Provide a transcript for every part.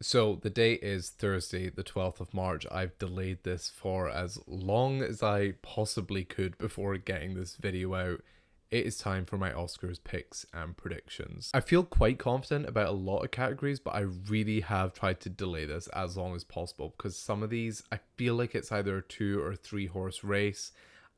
So the date is Thursday, the 12th of March. I've delayed this for as long as I possibly could before getting this video out. It is time for my Oscars picks and predictions. I feel quite confident about a lot of categories, but I really have tried to delay this as long as possible because some of these I feel like it's either a 2 or 3 horse race,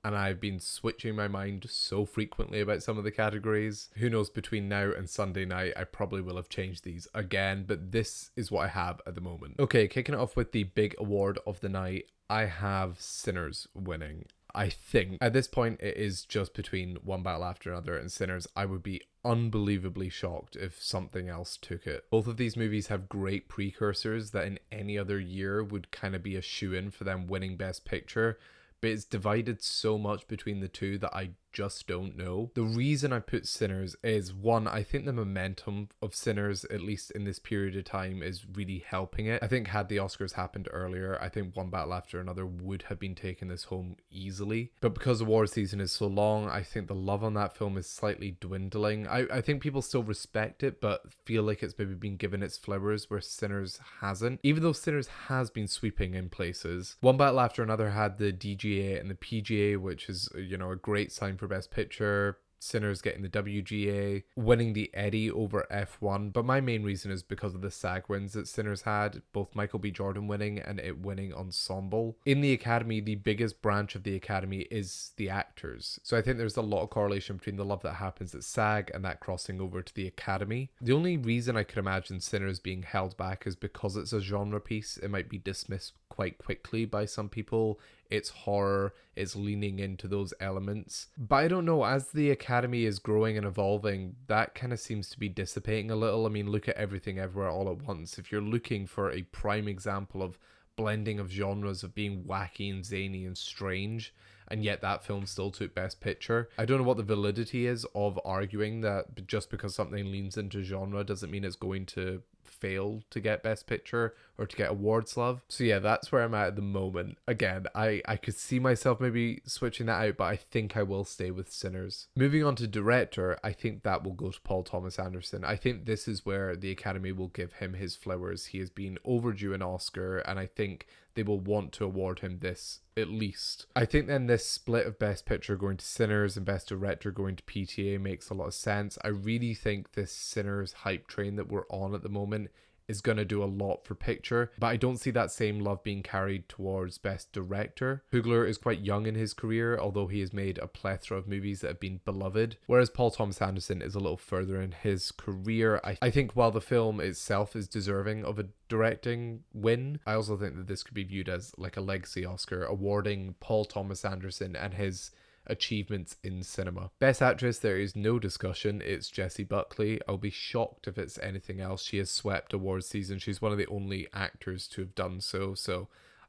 and I've been switching my mind so frequently about some of the categories. Who knows, between now and Sunday night, I probably will have changed these again, but this is what I have at the moment. Okay, kicking it off with the big award of the night, I have Sinners winning. I think at this point it is just between One Battle After Another and Sinners. I would be unbelievably shocked if something else took it. Both of these movies have great precursors that in any other year would kind of be a shoe-in for them winning Best Picture, but it's divided so much between the two that I just don't know. The reason I put Sinners is, one, I think the momentum of Sinners, at least in this period of time, is really helping it. I think had the Oscars happened earlier, I think One Battle After Another would have been taking this home easily. But because award season is so long, I think the love on that film is slightly dwindling. I think people still respect it, but feel like it's maybe been given its flowers where Sinners hasn't. Even though Sinners has been sweeping in places. One Battle After Another had the DGA and the PGA, which is, a great sign for Best Picture. Sinners getting the WGA, winning the Eddie over F1. But my main reason is because of the SAG wins that Sinners had, both Michael B. Jordan winning and it winning Ensemble. In the Academy, the biggest branch of the Academy is the actors. So I think there's a lot of correlation between the love that happens at SAG and that crossing over to the Academy. The only reason I could imagine Sinners being held back is because it's a genre piece. It might be dismissed quite quickly by some people. It's horror, it's leaning into those elements. But I don't know, as the Academy is growing and evolving, that kind of seems to be dissipating a little. I mean, look at Everything Everywhere All at Once. If you're looking for a prime example of blending of genres, of being wacky and zany and strange, and yet that film still took Best Picture. I don't know what the validity is of arguing that just because something leans into genre doesn't mean it's going to fail to get Best Picture or to get awards love. So yeah, that's where I'm at the moment. Again, I could see myself maybe switching that out, but I think I will stay with Sinners. Moving on to director, I think that will go to Paul Thomas Anderson. I think this is where the Academy will give him his flowers. He has been overdue an Oscar, and I think they will want to award him this at least. I think then this split of Best Picture going to Sinners and Best Director going to PTA makes a lot of sense. I really think this Sinners hype train that we're on at the moment is going to do a lot for picture, but I don't see that same love being carried towards Best Director. Coogler is quite young in his career, although he has made a plethora of movies that have been beloved, whereas Paul Thomas Anderson is a little further in his career. I think while the film itself is deserving of a directing win, I also think that this could be viewed as like a legacy Oscar, awarding Paul Thomas Anderson and his achievements in cinema. Best Actress, there is no discussion, it's Jessie Buckley. I'll be shocked if it's anything else. She has swept awards season. She's one of the only actors to have done so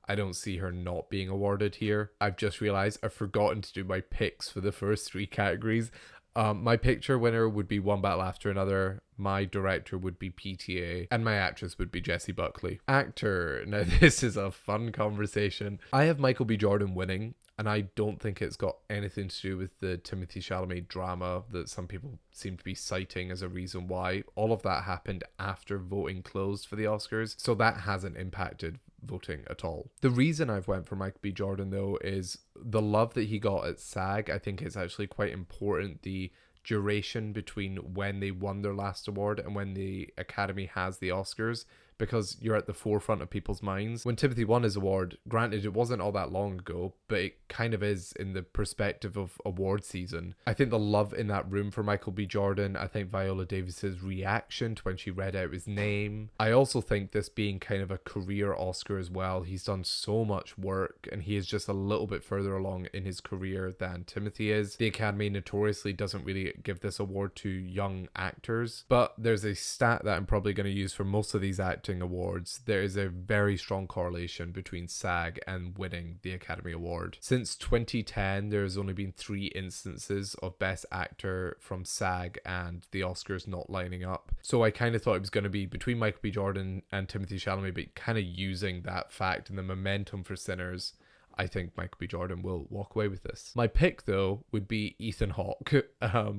I don't see her not being awarded here. I've just realized I've forgotten to do my picks for the first 3 categories. My picture winner would be One Battle After Another, my director would be PTA, and my actress would be Jessie Buckley. Actor, now this is a fun conversation. I have Michael B. Jordan winning, and I don't think it's got anything to do with the Timothée Chalamet drama that some people seem to be citing as a reason why. All of that happened after voting closed for the Oscars, so that hasn't impacted voting at all. The reason I've went for Michael B. Jordan though is the love that he got at SAG. I think it's actually quite important, the duration between when they won their last award and when the Academy has the Oscars, because you're at the forefront of people's minds. When Timothy won his award, granted it wasn't all that long ago, but it kind of is in the perspective of award season. I think the love in that room for Michael B. Jordan, I think Viola Davis's reaction to when she read out his name. I also think this being kind of a career Oscar as well. He's done so much work and he is just a little bit further along in his career than Timothy is. The Academy notoriously doesn't really give this award to young actors, but there's a stat that I'm probably going to use for most of these acting awards. There is a very strong correlation between SAG and winning the Academy Award. Since 2010, there's only been 3 instances of Best Actor from SAG and the Oscars not lining up. So I kind of thought it was going to be between Michael B. Jordan and Timothée Chalamet, but kind of using that fact and the momentum for Sinners, I think Michael B. Jordan will walk away with this. My pick, though, would be Ethan Hawke,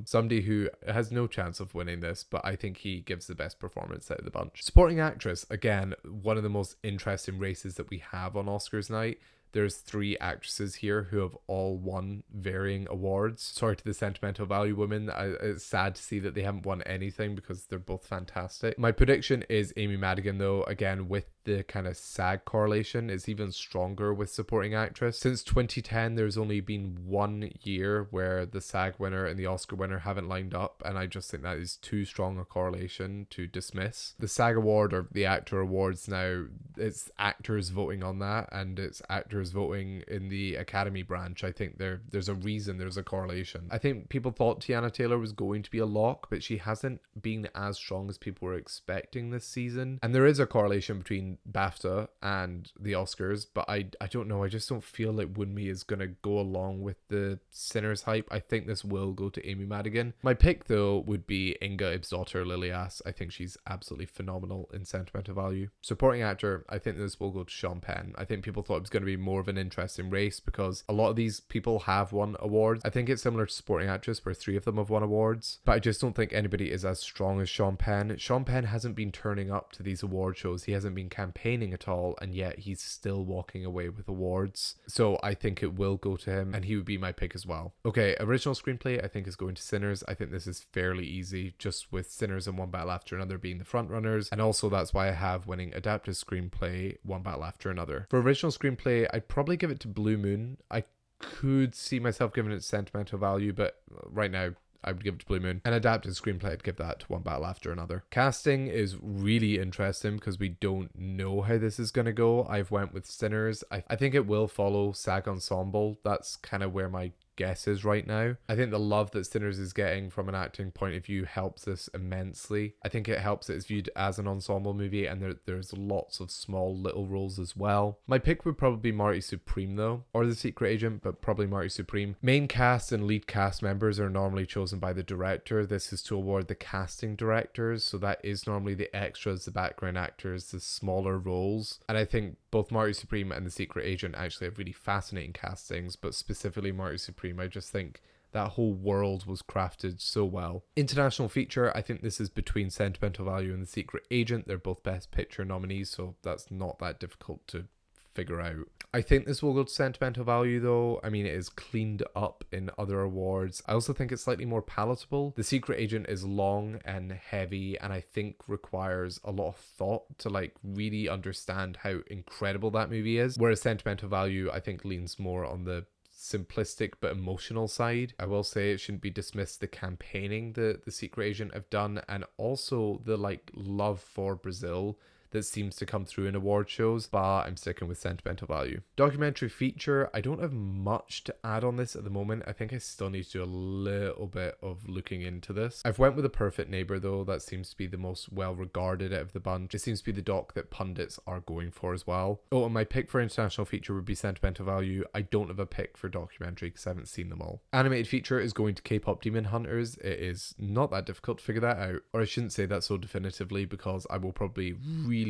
somebody who has no chance of winning this, but I think he gives the best performance out of the bunch. Supporting actress, again, one of the most interesting races that we have on Oscars night. There's 3 actresses here who have all won varying awards. Sorry to the sentimental value women. It's sad to see that they haven't won anything because they're both fantastic. My prediction is Amy Madigan, though, again, with the kind of SAG correlation, is even stronger with supporting actress. Since 2010, there's only been 1 year where the SAG winner and the Oscar winner haven't lined up, and I just think that is too strong a correlation to dismiss. The SAG award, or the actor awards now, it's actors voting on that, and it's actors voting in the Academy branch. I think there's a reason, there's a correlation. I think people thought Tiana Taylor was going to be a lock, but she hasn't been as strong as people were expecting this season. And there is a correlation between BAFTA and the Oscars, but I don't know, I just don't feel like Wunmi is going to go along with the Sinners hype. I think this will go to Amy Madigan. My pick, though, would be Inga Ibsdottir Lilias. I think she's absolutely phenomenal in sentimental value. Supporting actor, I think this will go to Sean Penn. I think people thought it was going to be more of an interesting race because a lot of these people have won awards. I think it's similar to supporting actress where 3 of them have won awards, but I just don't think anybody is as strong as Sean Penn. Sean Penn hasn't been turning up to these award shows. He hasn't been campaigning at all, and yet he's still walking away with awards. So I think it will go to him, and he would be my pick as well. Okay, original screenplay I think is going to Sinners. I think this is fairly easy, just with Sinners and One Battle After Another being the front runners, and also that's why I have winning adapted screenplay One Battle After Another. For original screenplay, I'd probably give it to Blue Moon. I could see myself giving it sentimental value, but right now I would give it to Blue Moon. An adapted screenplay, I'd give that to One Battle After Another. Casting is really interesting because we don't know how this is going to go. I've went with Sinners. I think it will follow SAG Ensemble. That's kind of where my guess is right now. I think the love that Sinners is getting from an acting point of view helps this immensely. I think it helps that it's viewed as an ensemble movie, and there's lots of small little roles as well. My pick would probably be Marty Supreme, though, or The Secret Agent, but probably Marty Supreme. Main cast and lead cast members are normally chosen by the director. This is to award the casting directors, so that is normally the extras, the background actors, the smaller roles. And I think both Marty Supreme and The Secret Agent actually have really fascinating castings, but specifically Marty Supreme, I just think that whole world was crafted so well. International feature, I think this is between Sentimental Value and The Secret Agent. They're both Best Picture nominees, so that's not that difficult to figure out. I think this will go to Sentimental Value, though. I mean, it is cleaned up in other awards. I also think it's slightly more palatable. The Secret Agent is long and heavy, and I think requires a lot of thought to like really understand how incredible that movie is. Whereas Sentimental Value, I think, leans more on the simplistic but emotional side. I will say it shouldn't be dismissed the campaigning that The Secret Agent have done, and also the like love for Brazil that seems to come through in award shows, but I'm sticking with Sentimental Value. Documentary feature, I don't have much to add on this at the moment. I think I still need to do a little bit of looking into this. I've went with A Perfect Neighbor, though. That seems to be the most well regarded out of the bunch. It seems to be the doc that pundits are going for as well. Oh, and my pick for international feature would be Sentimental Value. I don't have a pick for documentary because I haven't seen them all. Animated feature is going to K-pop Demon Hunters. It is not that difficult to figure that out, or I shouldn't say that so definitively because I will probably really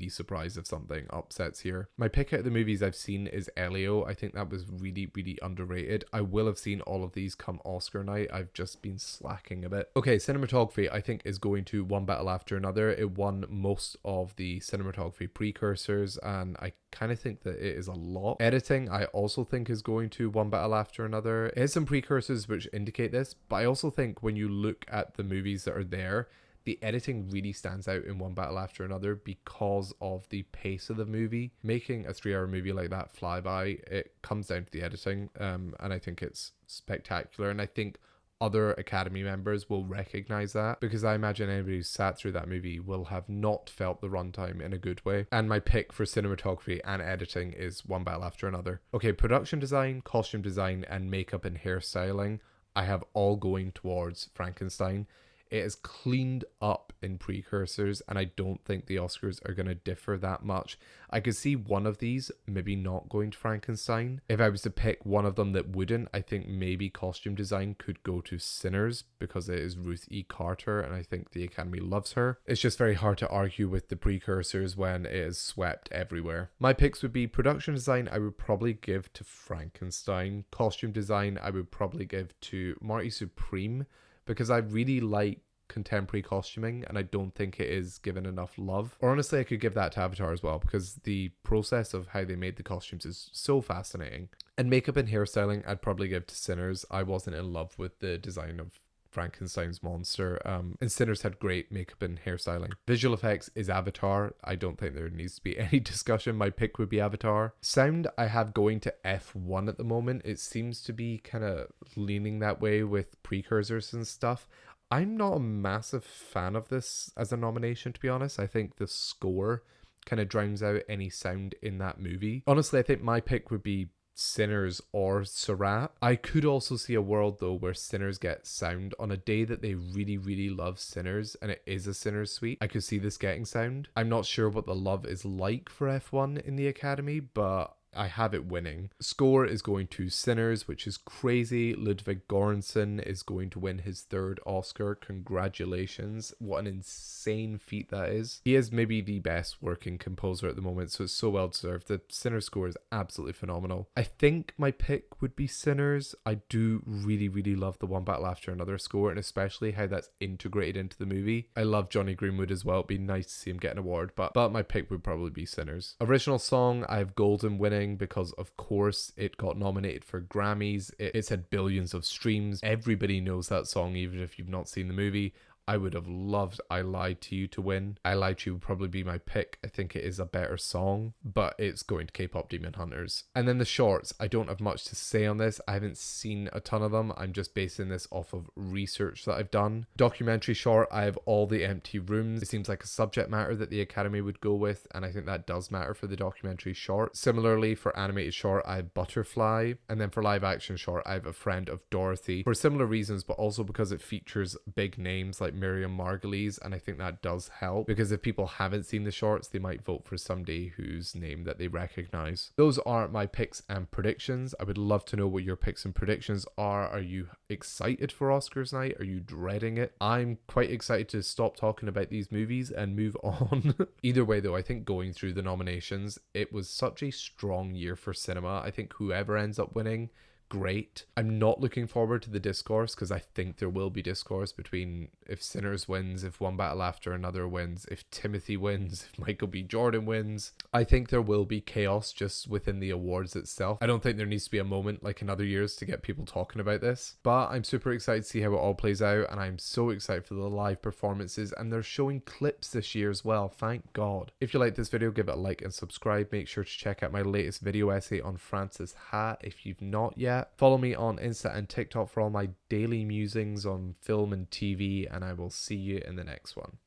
surprised if something upsets here. My pick out of the movies I've seen is Elio. I think that was really underrated. I will have seen all of these come Oscar night. I've just been slacking a bit. Okay, cinematography I think is going to One Battle After Another. It won most of the cinematography precursors, and I kind of think that it is a lot. Editing I also think is going to One Battle After Another. It has some precursors which indicate this, but I also think when you look at the movies that are there, the editing really stands out in One Battle After Another because of the pace of the movie. Making a 3-hour movie like that fly by, it comes down to the editing, and I think it's spectacular, and I think other Academy members will recognize that, because I imagine anybody who sat through that movie will have not felt the runtime in a good way. And my pick for cinematography and editing is One Battle After Another. Okay, production design, costume design, and makeup and hairstyling I have all going towards Frankenstein. It is cleaned up in precursors, and I don't think the Oscars are going to differ that much. I could see one of these maybe not going to Frankenstein. If I was to pick one of them that wouldn't, I think maybe costume design could go to Sinners, because it is Ruth E. Carter, and I think the Academy loves her. It's just very hard to argue with the precursors when it is swept everywhere. My picks would be production design, I would probably give to Frankenstein. Costume design, I would probably give to Marty Supreme, because I really like contemporary costuming and I don't think it is given enough love. Or honestly, I could give that to Avatar as well, because the process of how they made the costumes is so fascinating. And makeup and hairstyling, I'd probably give to Sinners. I wasn't in love with the design of Frankenstein's monster, and Sinners had great makeup and hairstyling. Visual effects is Avatar. I don't think there needs to be any discussion. My pick would be Avatar. Sound, I have going to F1 at the moment. It seems to be kind of leaning that way with precursors and stuff. I'm not a massive fan of this as a nomination, to be honest. I think the score kind of drowns out any sound in that movie. Honestly, I think my pick would be Sinners or Surratt. I could also see a world though where Sinners get sound on a day that they really love Sinners and it is a Sinners suite. I could see this getting sound. I'm not sure what the love is like for F1 in the Academy, but I have it winning. Score is going to Sinners, which is crazy. Ludwig Göransson is going to win his 3rd Oscar. Congratulations. What an insane feat that is. He is maybe the best working composer at the moment, so it's so well deserved. The Sinners score is absolutely phenomenal. I think my pick would be Sinners. I do really love the One Battle After Another score, and especially how that's integrated into the movie. I love Johnny Greenwood as well. It'd be nice to see him get an award, but my pick would probably be Sinners. Original song, I have Golden winning, because of course it got nominated for Grammys. It's had billions of streams. Everybody knows that song, even if you've not seen the movie. I would have loved I Lied to You to win. I Lied to You would probably be my pick. I think it is a better song, but it's going to K-pop Demon Hunters. And then the shorts, I don't have much to say on this. I haven't seen a ton of them. I'm just basing this off of research that I've done. Documentary short, I have All the Empty Rooms. It seems like a subject matter that the Academy would go with, and I think that does matter for the documentary short. Similarly, for animated short, I have Butterfly. And then for live action short, I have A Friend of Dorothy. For similar reasons, but also because it features big names like Miriam Margolyes, and I think that does help, because if people haven't seen the shorts, they might vote for somebody whose name that they recognize. Those are my picks and predictions. I would love to know what your picks and predictions are. Are you excited for Oscars night? Are you dreading it? I'm quite excited to stop talking about these movies and move on. Either way though, I think going through the nominations, it was such a strong year for cinema. I think whoever ends up winning, great. I'm not looking forward to the discourse, because I think there will be discourse between if Sinners wins, if One Battle After Another wins, if Timothy wins, if Michael B. Jordan wins. I think there will be chaos just within the awards itself. I don't think there needs to be a moment like in other years to get people talking about this, but I'm super excited to see how it all plays out, and I'm so excited for the live performances, and they're showing clips this year as well, thank God. If you like this video, give it a like and subscribe. Make sure to check out my latest video essay on Francis Ha if you've not yet. Follow me on Insta and TikTok for all my daily musings on film and TV, and I will see you in the next one.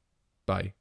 Bye.